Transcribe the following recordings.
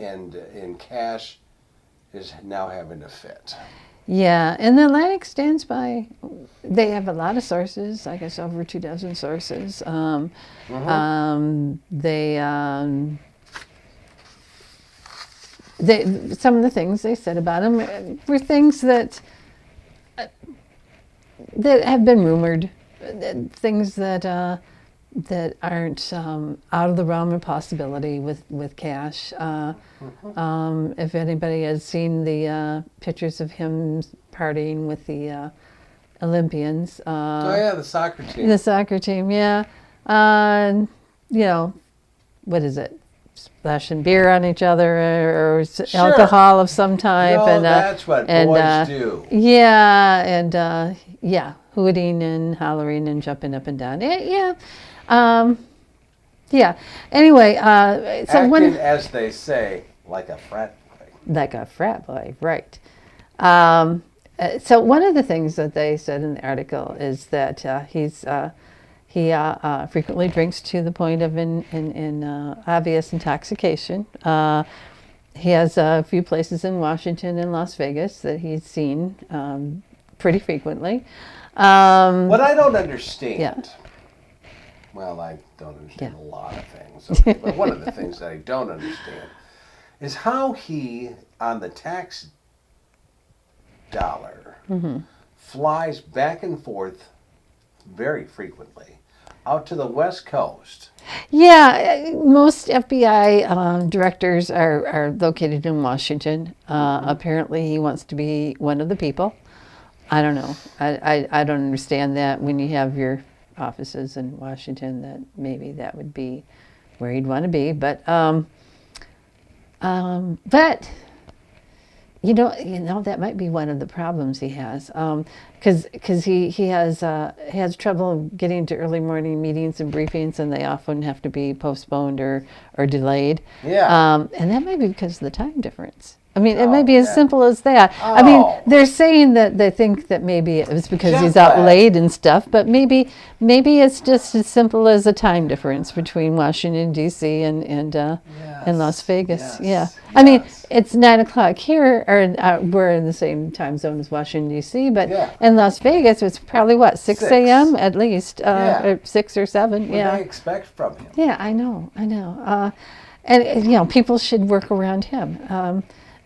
and Kash is now having a fit. Yeah, and the Atlantic stands by. They have a lot of sources. I guess over 24 sources. They some of the things they said about him were things that have been rumored, things that aren't out of the realm of possibility with Kash. If anybody has seen the pictures of him partying with the Olympians. The soccer team. The soccer team, yeah. What is it? Splashing beer on each other or Sure. alcohol of some type. No, that's what boys do. Yeah, and hooting and hollering and jumping up and down. Yeah. Anyway, so acting, as they say, like a frat boy. Like a frat boy, right. So one of the things that they said in the article is that he frequently drinks to the point of obvious intoxication. He has a few places in Washington and Las Vegas that he's seen pretty frequently. What I don't understand, Yeah. well, I don't understand Yeah. a lot of things, okay, but one of the things that I don't understand is how he, on the tax dollar, flies back and forth very frequently out to the West Coast. Yeah, most FBI directors are located in Washington. Apparently, he wants to be one of the people. I don't know. I don't understand that when you have your offices in Washington, that maybe that would be where he'd want to be. But that might be one of the problems he has, because he has trouble getting to early morning meetings and briefings, and they often have to be postponed or delayed. Yeah. And that might be because of the time difference. I mean, it might be as simple as that. I mean, Oh. they're saying that they think that maybe it was because Jet he's out lag. late and stuff, but maybe it's just as simple as a time difference between Washington D.C. and Las Vegas. Yeah, I mean, it's 9:00 here, or we're in the same time zone as Washington D.C. But in Las Vegas, it's probably 6 a.m. at least, or 6 or 7. What do they expect from him? Yeah, I know. And people should work around him.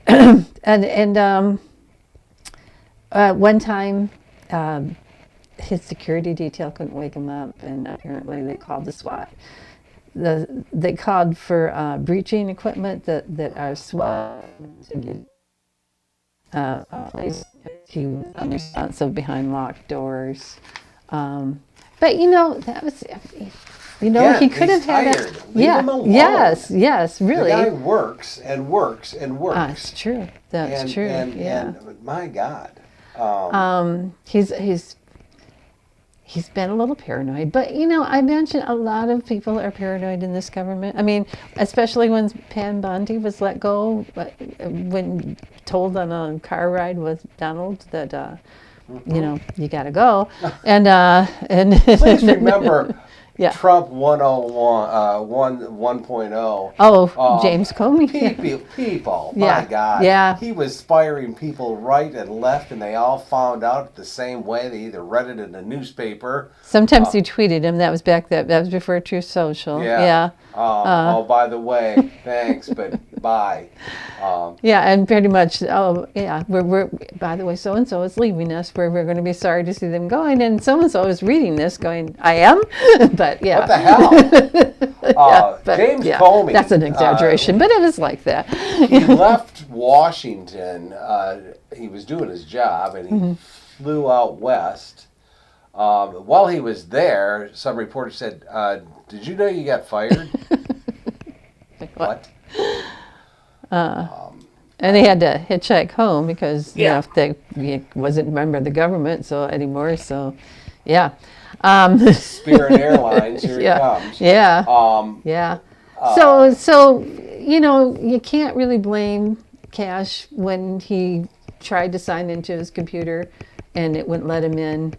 One time, his security detail couldn't wake him up, and apparently they called the SWAT. They called for breaching equipment that are SWAT. He was unresponsive behind locked doors. But that was. He could have had tired. Leave him alone. Yes, really. The guy works and works and works. That's true. That's true. And my God, he's been a little paranoid. But I mentioned a lot of people are paranoid in this government. I mean, especially when Pam Bondi was let go, when told on a car ride with Donald that you got to go, and please remember. Yeah. Trump 1.0. Oh, James Comey. People, Yeah. my God. Yeah. He was firing people right and left, and they all found out the same way. They either read it in the newspaper. Sometimes you tweeted him. That was that was before Truth Social. Yeah. By the way, thanks, but bye. And pretty much, we're by the way, so-and-so is leaving us. We're going to be sorry to see them going. And so-and-so is reading this going, I am? But yeah. What the hell? James Comey. That's an exaggeration, but it was like that. He left Washington. He was doing his job, and he flew out west. While he was there, some reporter said, did you know you got fired? What? And he had to hitchhike home because he wasn't a member of the government anymore. So, yeah. Spirit Airlines, here it comes. Yeah. So you can't really blame Kash when he tried to sign into his computer and it wouldn't let him in.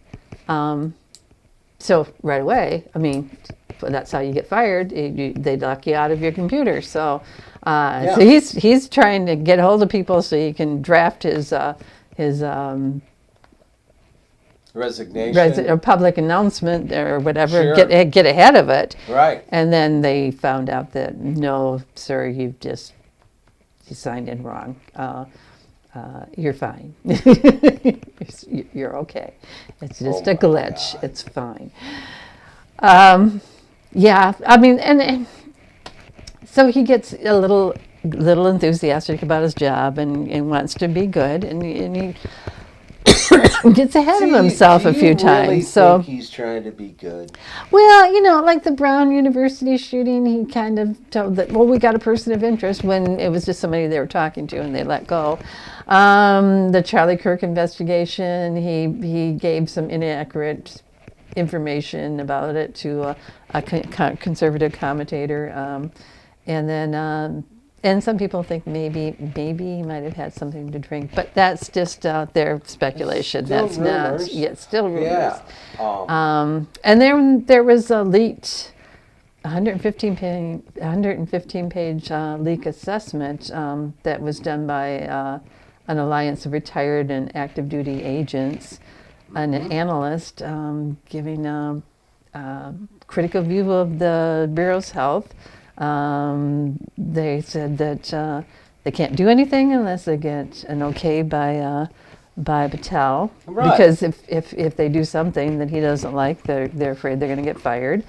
So right away, I mean, that's how you get fired. They lock you out of your computer. So So he's trying to get hold of people so he can draft his resignation, a public announcement or whatever. Sure. Get ahead of it. Right. And then they found out that no, sir, you signed in wrong. You're fine. You're okay. It's just a glitch. God. It's fine. Yeah, I mean, and so he gets a little enthusiastic about his job and wants to be good, and he gets ahead of himself a few times. Really so think he's trying to be good? Well, like the Brown University shooting, he kind of told that, well, we got a person of interest when it was just somebody they were talking to and they let go. The Charlie Kirk investigation, he gave some inaccurate information about it to a conservative commentator. And then and some people think maybe he might have had something to drink, but that's just their speculation. That's rumors. Not. Yeah, it's still rumors. Yeah. And then there was a leaked 115-page leak assessment that was done by an alliance of retired and active duty agents, an analyst giving a critical view of the Bureau's health. They said that they can't do anything unless they get an okay by Patel, right. Because if they do something that he doesn't like, they're afraid they're going to get fired.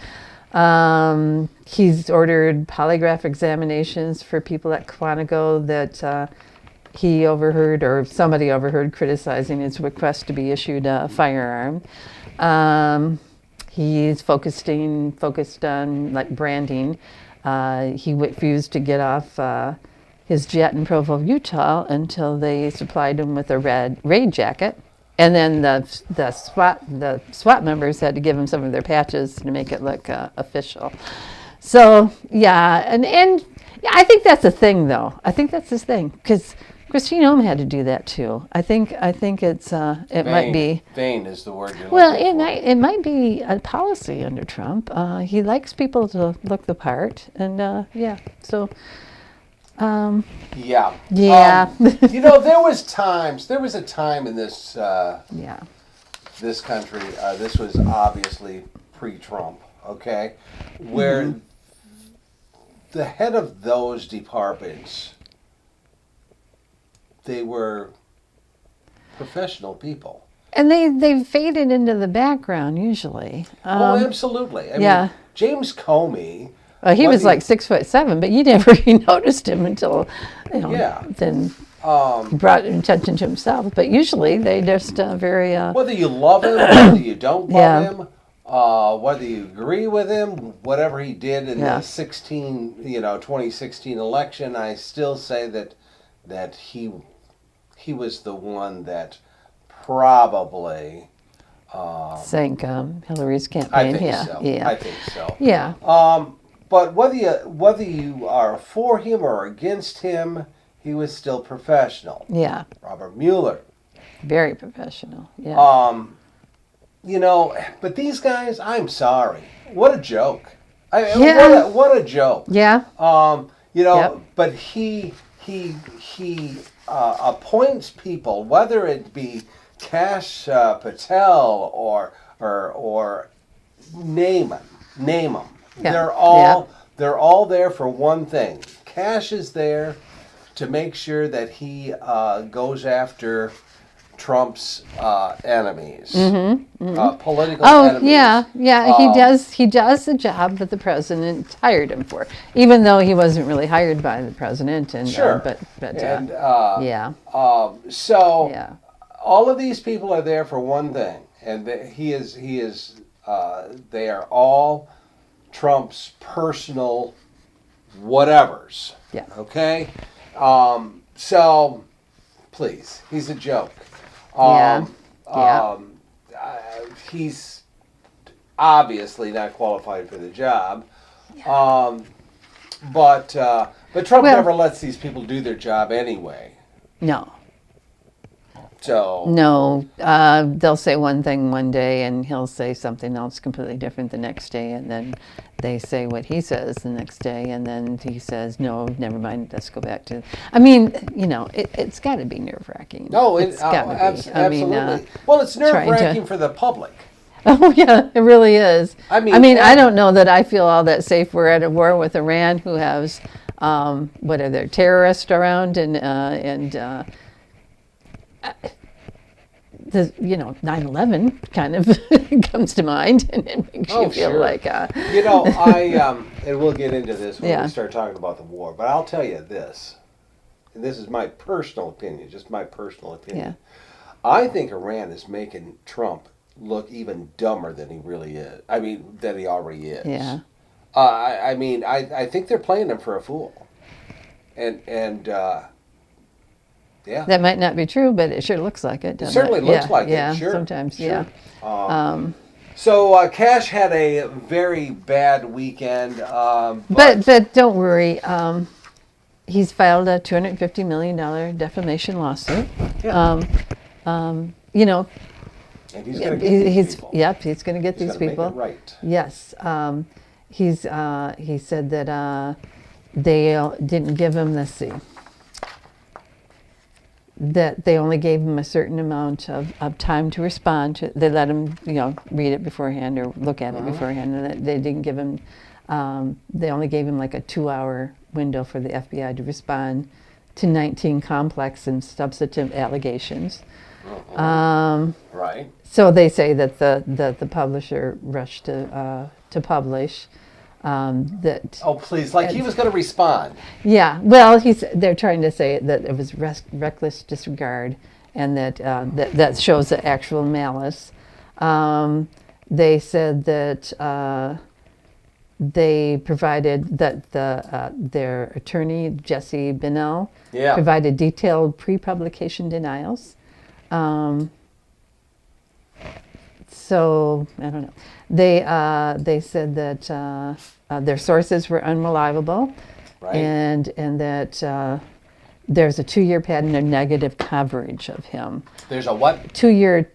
He's ordered polygraph examinations for people at Quantico that he overheard or somebody overheard criticizing his request to be issued a firearm. He's focused on like branding. He refused to get off his jet in Provo, Utah, until they supplied him with a red raid jacket, and then the SWAT members had to give him some of their patches to make it look official. So yeah, and I think that's a thing, though. I think that's his thing because Christine Ohm had to do that too. I think it's might be vain is the word you're well, looking for. It might be a policy under Trump. He likes people to look the part, and yeah. So yeah. There was a time in this this country. This was obviously pre-Trump. Okay, where the head of those departments, they were professional people. And they faded into the background usually. Absolutely. I mean, James Comey. He was like 6'7", but you never noticed him until then he brought attention to himself. But usually they just very whether you love him, whether you don't love him, whether you agree with him, whatever he did in the 2016 election, I still say that he was the one that probably sank Hillary's campaign. I think so. Yeah. But whether you are for him or against him, he was still professional. Yeah. Robert Mueller. Very professional. Yeah. But these guys, I'm sorry. What a joke. What a joke. Yeah. But he appoints people, whether it be Kash Patel or name them. Yeah. They're all there for one thing. Kash is there to make sure that he goes after Trump's enemies, political enemies. He does the job that the president hired him for, even though he wasn't really hired by the president. And sure, So all of these people are there for one thing, and they are all Trump's personal whatevers. Yeah. Okay. So please, he's a joke. He's obviously not qualified for the job. But Trump never lets these people do their job anyway. No. No, they'll say one thing one day and he'll say something else completely different the next day, and then they say what he says the next day, and then he says, no, never mind, let's go back to... I mean, it's got to be nerve-wracking. No, it's got to be. Absolutely. Well, it's nerve-wracking for the public. Oh, yeah, it really is. I mean, I don't know that I feel all that safe. We're at a war with Iran, who has, what are there, terrorists around, and 9/11 kind of comes to mind, and it makes you feel like... and we'll get into this when we start talking about the war, but I'll tell you this, and this is my personal opinion, just my personal opinion. Yeah. I think Iran is making Trump look even dumber than he really is. I mean, than he already is. Yeah. I think they're playing him for a fool. And yeah. That might not be true, but it sure looks like it, doesn't it? Certainly looks like it, sure. Sometimes, sure. yeah. So Kash had a very bad weekend. But don't worry. He's filed a $250 million defamation lawsuit. Yeah. And he's going to get these people. Yep, he's going to get these people. Make it right. Yes. He said that they didn't give him, let's see, that they only gave him a certain amount of time to respond. They let him, read it beforehand or look at it beforehand, and that they didn't give him, they only gave him like a 2-hour window for the FBI to respond to 19 complex and substantive allegations. Right. So they say that the publisher rushed to publish. That oh please, like he was going to respond. Yeah, well, they're trying to say that it was reckless disregard, and that shows the actual malice. They said that they provided that their attorney Jesse Binnell provided detailed pre-publication denials. So I don't know. They said that their sources were unreliable, right. and that there's a 2-year pattern of negative coverage of him. There's a what? 2-year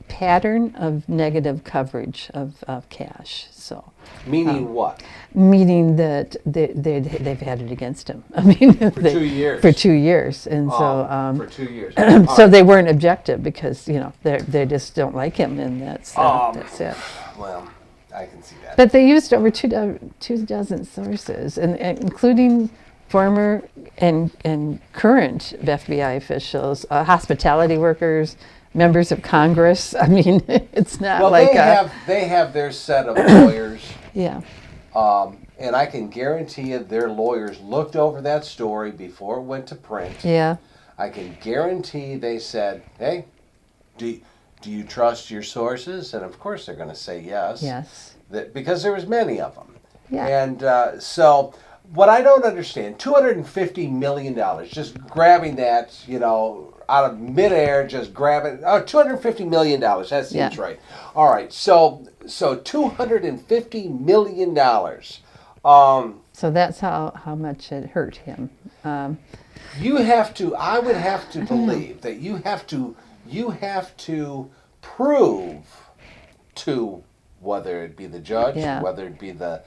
pattern of negative coverage of Kash. So meaning what? Meaning that they've had it against him. I mean, for 2 years. For 2 years, and for 2 years. So they weren't objective because they just don't like him, and that's it. Well, I can see that. But they used over 2 dozen sources, and including former and current FBI officials, hospitality workers, members of Congress. I mean, it's not they have their set of lawyers. Yeah. And I can guarantee you their lawyers looked over that story before it went to print. Yeah. I can guarantee they said, hey, do you trust your sources? And of course they're going to say yes. Yes. Because there was many of them. Yeah. And so what I don't understand, $250 million, just grabbing that, out of midair, just grabbing, $250 million, that seems right. All right, so $250 million. So that's how much it hurt him. I would have to believe that you have to prove to, whether it be the judge, whether it be the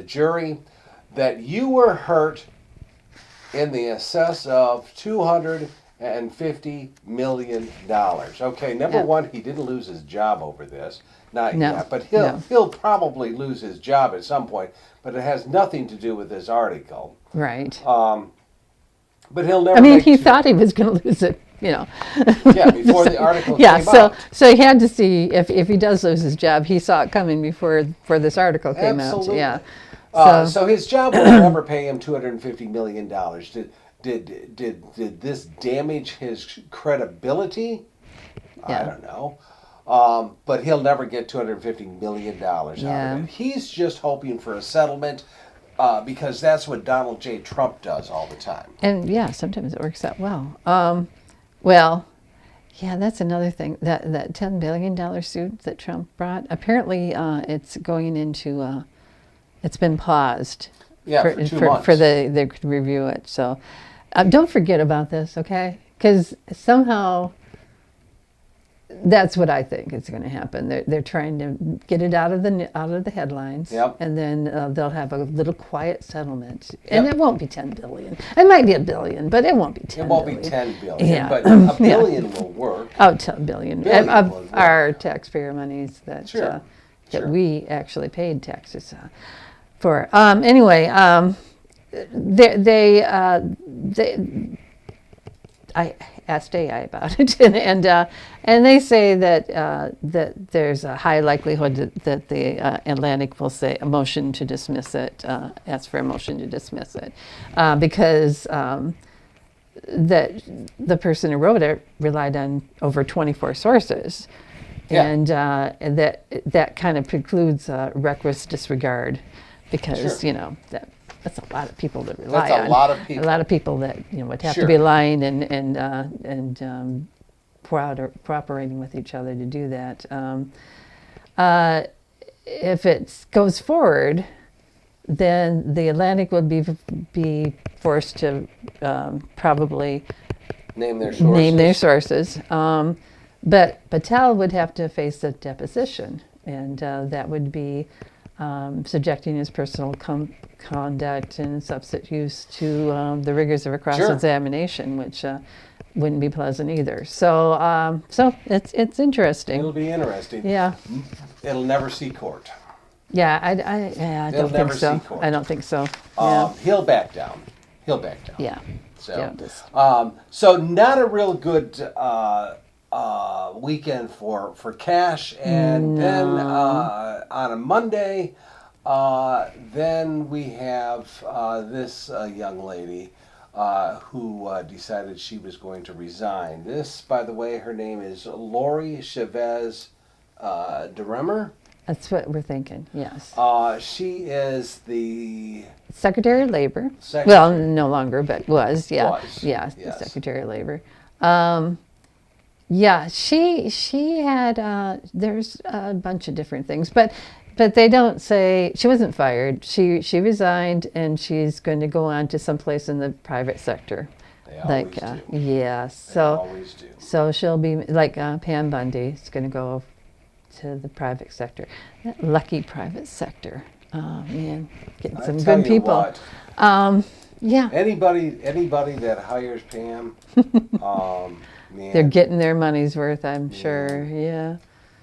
jury, that you were hurt in the excess of $250 million. Okay, number one, he didn't lose his job over this. Not yet, but he'll probably lose his job at some point, but it has nothing to do with this article. Right. But he'll never. I mean, he thought he was going to lose it, Yeah, before the article came out. So he had to see if he does lose his job. He saw it coming before this article came out. Yeah. So his job will never pay him $250 million. Did this damage his credibility? Yeah. I don't know. But he'll never get $250 million out of it. He's just hoping for a settlement because that's what Donald J. Trump does all the time. And sometimes it works out well. Well, that's another thing. That $10 billion suit that Trump brought, apparently it's going into... it's been paused for 2 months. They could review it. So don't forget about this, okay? Because somehow That's what I think is going to happen. They're trying to get it out of the headlines, and then they'll have a little quiet settlement, and it won't be $10 billion. It might be $1 billion, but it won't be $10 billion. It won't be $10 billion, but $1 billion will work. Oh, $10 billion of our taxpayer monies that that we actually paid taxes for. Anyway, I asked AI about it, and they say that there's a high likelihood that the Atlantic will say a motion to dismiss it, ask for a motion to dismiss it, because that the person who wrote it relied on over 24 sources, and that kind of precludes reckless disregard, because that's a lot of people that rely on. That's a lot of people. A lot of people that would have to be lying and cooperating with each other to do that. If it goes forward, then the Atlantic would be forced to probably name their sources. But Patel would have to face a deposition, and that would be subjecting his personal conduct and substance use to the rigors of a cross-examination, which wouldn't be pleasant either. So it's interesting. It'll be interesting. Yeah. It'll never see court. Yeah, I don't think so. I don't think so. He'll back down. Yeah. So not a real good weekend for Kash, and then on a Monday, then we have this young lady who decided she was going to resign. This, by the way, her name is Lori Chavez-DeRemer. That's what we're thinking, yes. She is the Secretary of Labor. Well, no longer, but was, the Secretary of Labor. She had, there's a bunch of different things, but they don't say, she wasn't fired. She resigned, and she's going to go on to someplace in the private sector. They always do. Yeah, they always do. So she'll be, like Pam Bundy, is going to go to the private sector. That lucky private sector. Oh, man, getting some good people. Yeah. Anybody that hires Pam, man. They're getting their money's worth, I'm sure. Yeah.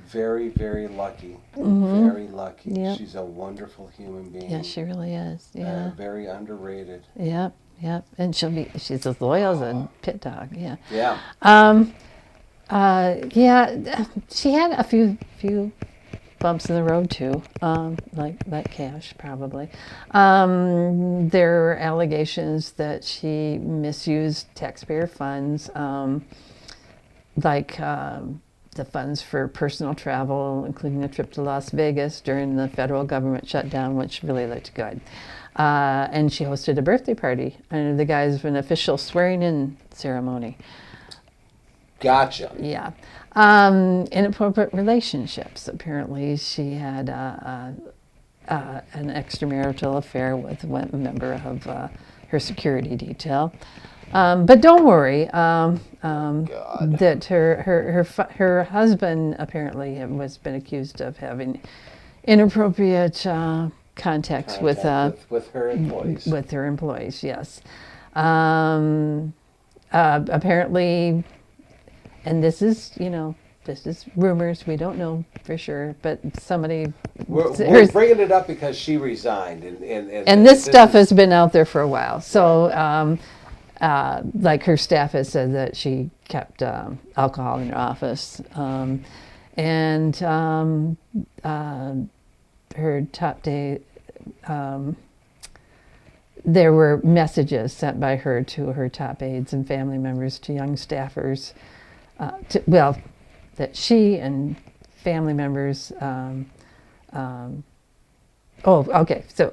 Very, very lucky. Very lucky. Yep. She's a wonderful human being. Yeah, she really is. Yeah. Very underrated. Yep. And she's as loyal as a pit dog. Yeah. Yeah. She had a few bumps in the road too, like Kash probably. There are allegations that she misused taxpayer funds, the funds for personal travel, including a trip to Las Vegas during the federal government shutdown, which really looked good. And she hosted a birthday party under the guise of an official swearing-in ceremony. Gotcha. Yeah. Inappropriate relationships. Apparently, she had an extramarital affair with one member of her security detail. But don't worry, that her husband apparently has been accused of having inappropriate contacts with her employees. With her employees, yes. Apparently. And this is rumors. We don't know for sure, but somebody. We're bringing it up because she resigned, and this stuff has been out there for a while. So, like her staff has said that she kept alcohol in her office, and her top day. There were messages sent by her to her top aides and family members, to young staffers. That she and family members. So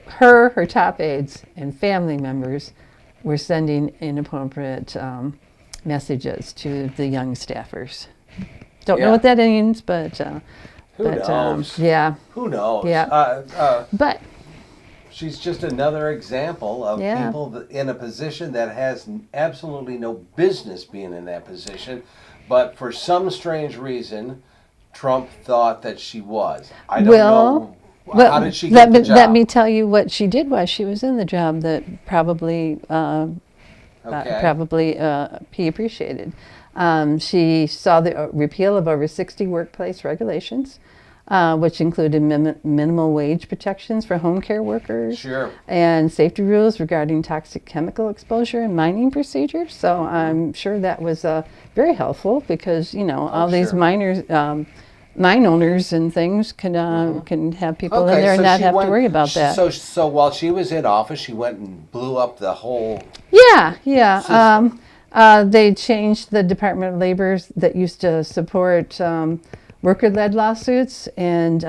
her top aides and family members were sending inappropriate messages to the young staffers. Don't know what that means, but who knows? Yeah. Who knows? Yeah. But she's just another example of people in a position that has absolutely no business being in that position, but for some strange reason, Trump thought that she was. I don't know. How did she get the job? Let me tell you what she did while she was in the job that probably he appreciated. She saw the repeal of over 60 workplace regulations, which included minimal wage protections for home care workers, and safety rules regarding toxic chemical exposure and mining procedures. So I'm sure that was very helpful because all these mine owners and things can have people in there and not have to worry about that. So while she was in office, she went and blew up the whole. They changed the Department of Labor that used to support worker-led lawsuits and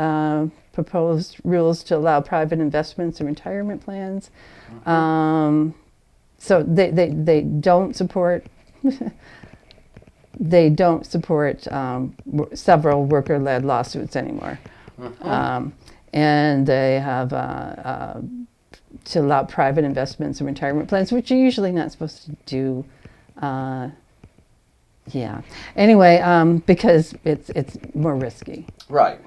proposed rules to allow private investments in retirement plans. So they don't support. They don't support several worker-led lawsuits anymore, and they have to allow private investments in retirement plans, which you're usually not supposed to do. Anyway, because it's more risky. Right.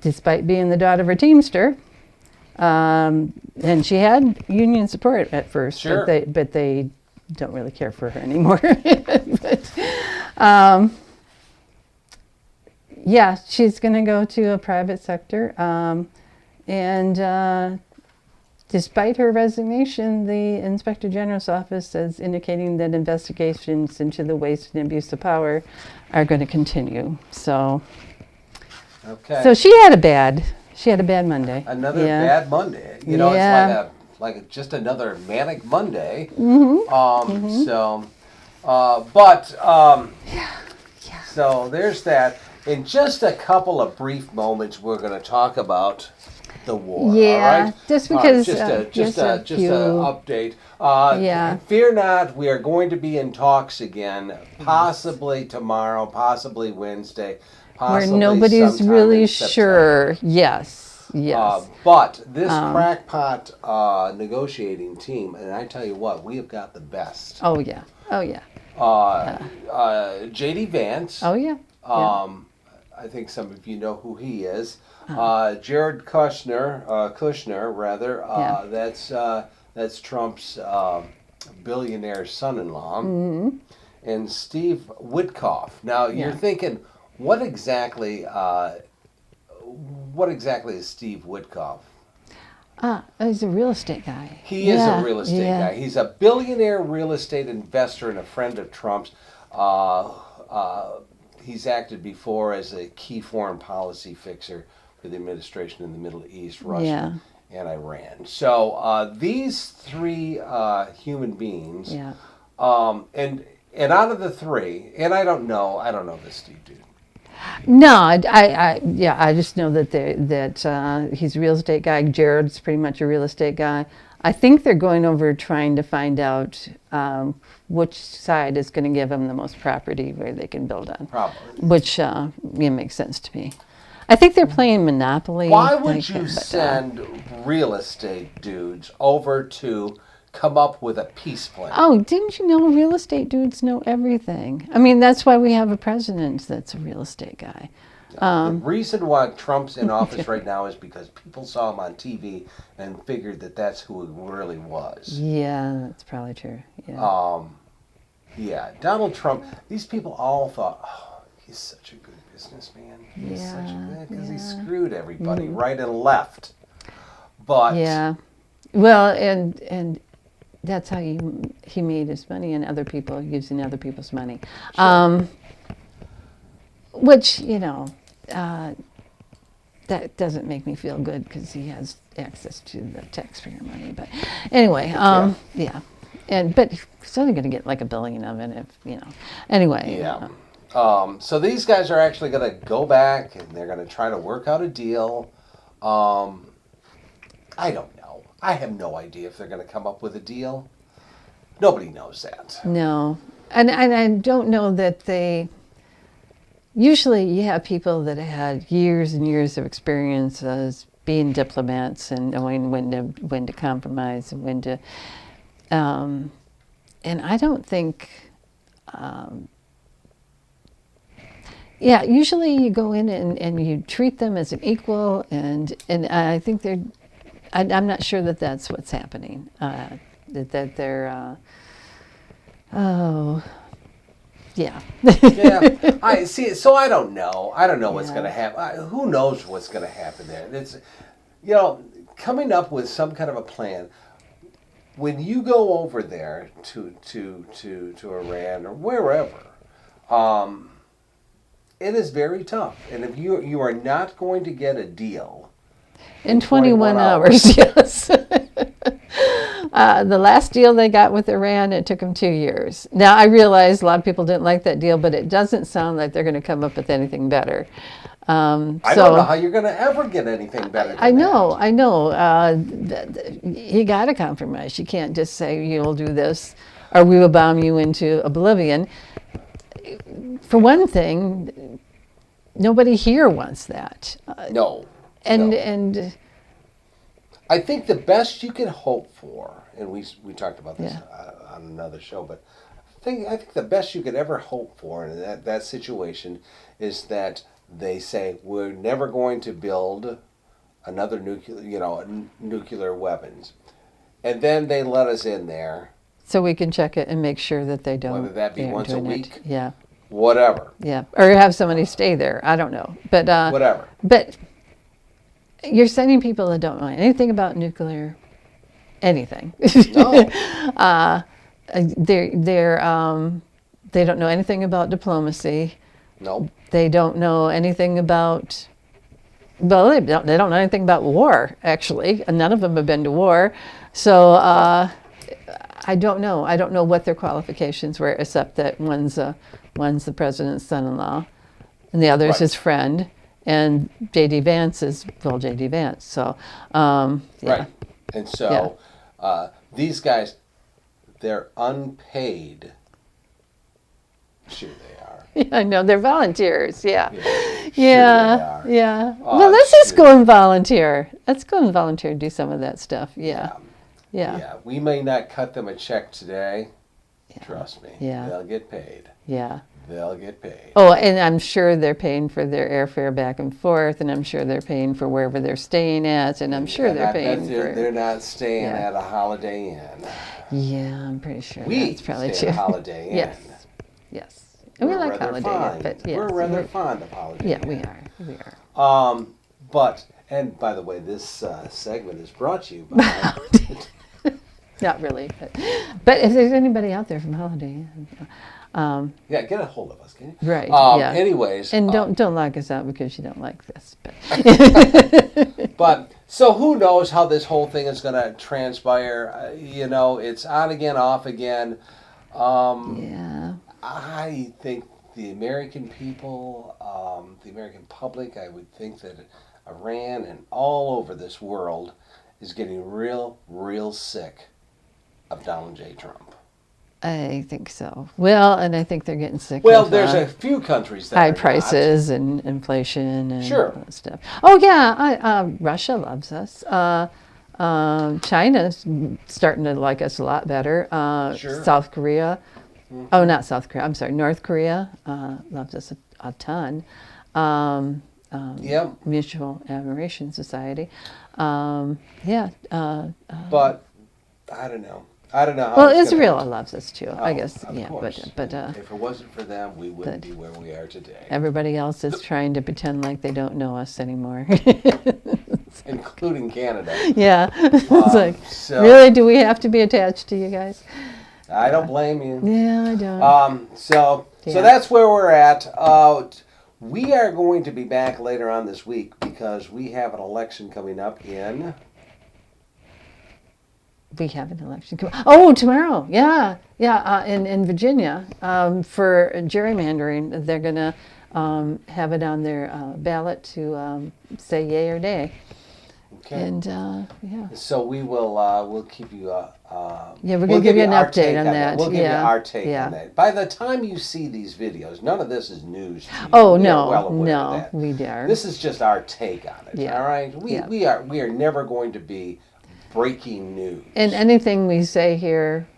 Despite being the daughter of a Teamster, and she had union support at first, but they don't really care for her anymore. She's going to go to a private sector, and despite her resignation, the Inspector General's office is indicating that investigations into the waste and abuse of power are going to continue. So she had a bad Monday. Another bad Monday. It's like just another manic Monday. So there's that. In just a couple of brief moments, we're going to talk about the war. All right? Just because just an update. Fear not, we are going to be in talks again, possibly tomorrow, possibly Wednesday, possibly where nobody's really sure. Yes. But this crackpot negotiating team, and I tell you what, we have got the best. J.D. Vance. I think some of you know who he is. Jared Kushner, that's Trump's billionaire son-in-law, and Steve Witkoff. Now you're thinking, what exactly is Steve Witkoff? He's a real estate guy. He is a real estate guy. He's a billionaire real estate investor and a friend of Trump's. He's acted before as a key foreign policy fixer for the administration in the Middle East, Russia, and Iran. So these three human beings, and out of the three, and I don't know this Steve dude. No, I just know that he's a real estate guy. Jared's pretty much a real estate guy. I think they're going over trying to find out which side is going to give them the most property where they can build on. Probably. Which makes sense to me. I think they're playing Monopoly. Why would you send real estate dudes over to come up with a peace plan? Oh, didn't you know real estate dudes know everything? I mean, that's why we have a president that's a real estate guy. The reason why Trump's in office right now is because people saw him on TV and figured that that's who he really was. Yeah, that's probably true. Donald Trump, these people all thought, oh, he's such a good businessman. He's such a good, because he screwed everybody right and left. But well, and that's how he made his money, and other people using other people's money. Which, that doesn't make me feel good because he has access to the taxpayer money. But anyway, but he's only going to get like $1 billion of it, Anyway. So these guys are actually going to go back and they're going to try to work out a deal. I don't know. I have no idea if they're going to come up with a deal. Nobody knows that. No. And I don't know that they... Usually you have people that had years and years of experience as being diplomats and knowing when to compromise and when to. And I don't think. Usually you go in and you treat them as an equal, and I think they're. I'm not sure that that's what's happening. That they're. Yeah. I see. So I don't know. I don't know what's going to happen. Who knows what's going to happen there? It's, coming up with some kind of a plan. When you go over there to Iran or wherever, it is very tough. And if you are not going to get a deal in 21 hours, yes. The last deal they got with Iran, it took them 2 years. Now, I realize a lot of people didn't like that deal, but it doesn't sound like they're going to come up with anything better. I don't know how you're going to ever get anything better than I know. You got to compromise. You can't just say, you'll do this, or we will bomb you into oblivion. For one thing, nobody here wants that. No. And I think the best you can hope for, and we talked about this on another show, but I think the best you could ever hope for in that situation is that they say we're never going to build another nuclear weapons, and then they let us in there so we can check it and make sure that they don't. Whether that be once a week, whatever. Yeah, or have somebody stay there. I don't know, but whatever. But you're sending people that don't know anything about nuclear, anything. No. They don't know anything about diplomacy. No. They don't know anything about. Well, they don't know anything about war. Actually, none of them have been to war, so I don't know. I don't know what their qualifications were, except that one's the president's son-in-law, and the other's his friend. And J.D. Vance is, J.D. Vance. So, Right. And so these guys, they're unpaid. Sure they are. Yeah, I know. They're volunteers. Yeah. Yeah. Oh, well, let's just go and volunteer. Let's go and volunteer and do some of that stuff. Yeah. We may not cut them a check today. Trust me. Yeah. They'll get paid. Yeah. They'll get paid. Oh, and I'm sure they're paying for their airfare back and forth, and I'm sure they're paying for wherever they're staying at, and I'm sure they're paying for. They're not staying at a Holiday Inn. Yeah, I'm pretty sure that's probably true. Holiday Inn. Yes. And we like Holiday Inn, but we're rather fond of Holiday Inn. Yeah, we are. And by the way, this segment is brought to you by. Not really, but if there's anybody out there from Holiday Inn. Get a hold of us, can you? Right. Anyways, and don't lock us out because you don't like this. But but so who knows how this whole thing is going to transpire? It's on again, off again. I think the American people, the American public, I would think that Iran and all over this world is getting real, real sick of Donald J. Trump. I think so. Well, and I think they're getting sick. Well, there's a few countries that high prices and inflation and all that stuff. Oh yeah, Russia loves us. China's starting to like us a lot better. South Korea. Mm-hmm. Oh, not South Korea. I'm sorry, North Korea loves us a ton. Mutual Admiration Society. But I don't know. How well, Israel loves us too, I guess. But if it wasn't for them, we wouldn't be where we are today. Everybody else is trying to pretend like they don't know us anymore, including Canada. Yeah, it's really, do we have to be attached to you guys? I don't blame you. Yeah, I don't. So that's where we're at. We are going to be back later on this week because we have an election coming up in. We have an election. Oh, tomorrow. Yeah. In Virginia, for gerrymandering, they're going to have it on their ballot to say yay or nay. Okay. And yeah. So we will we'll keep you. Yeah, we're going to give you an update on that. We'll give yeah. you our take yeah. on that. By the time you see these videos, none of this is news to you. Oh, We no, are well aware no, of that. we are. This is just our take on it. Yeah. All right. We are never going to be breaking news. And anything we say here,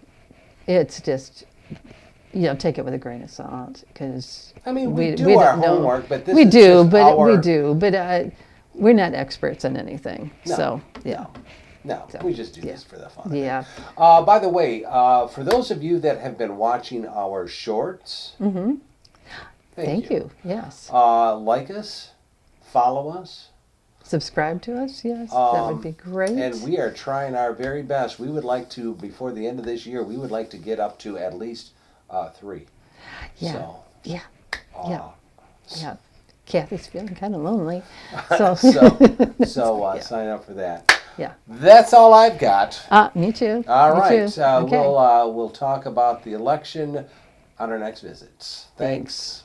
it's just, take it with a grain of salt, because I mean, we do our homework, but this we is do, just but our... we do, but we're not experts in anything. No, so yeah. No, we just do this for the fun. Yeah. By the way, for those of you that have been watching our shorts, thank you. Yes. Like us, follow us. Subscribe to us, yes, that would be great. And we are trying our very best. We would like to, before the end of this year, we would like to get up to at least 3. Yeah, So, yeah. Kathy's feeling kind of lonely, so sign up for that. Yeah. That's all I've got. Me too. All Me right. too. Okay. We'll talk about the election on our next visits. Thanks.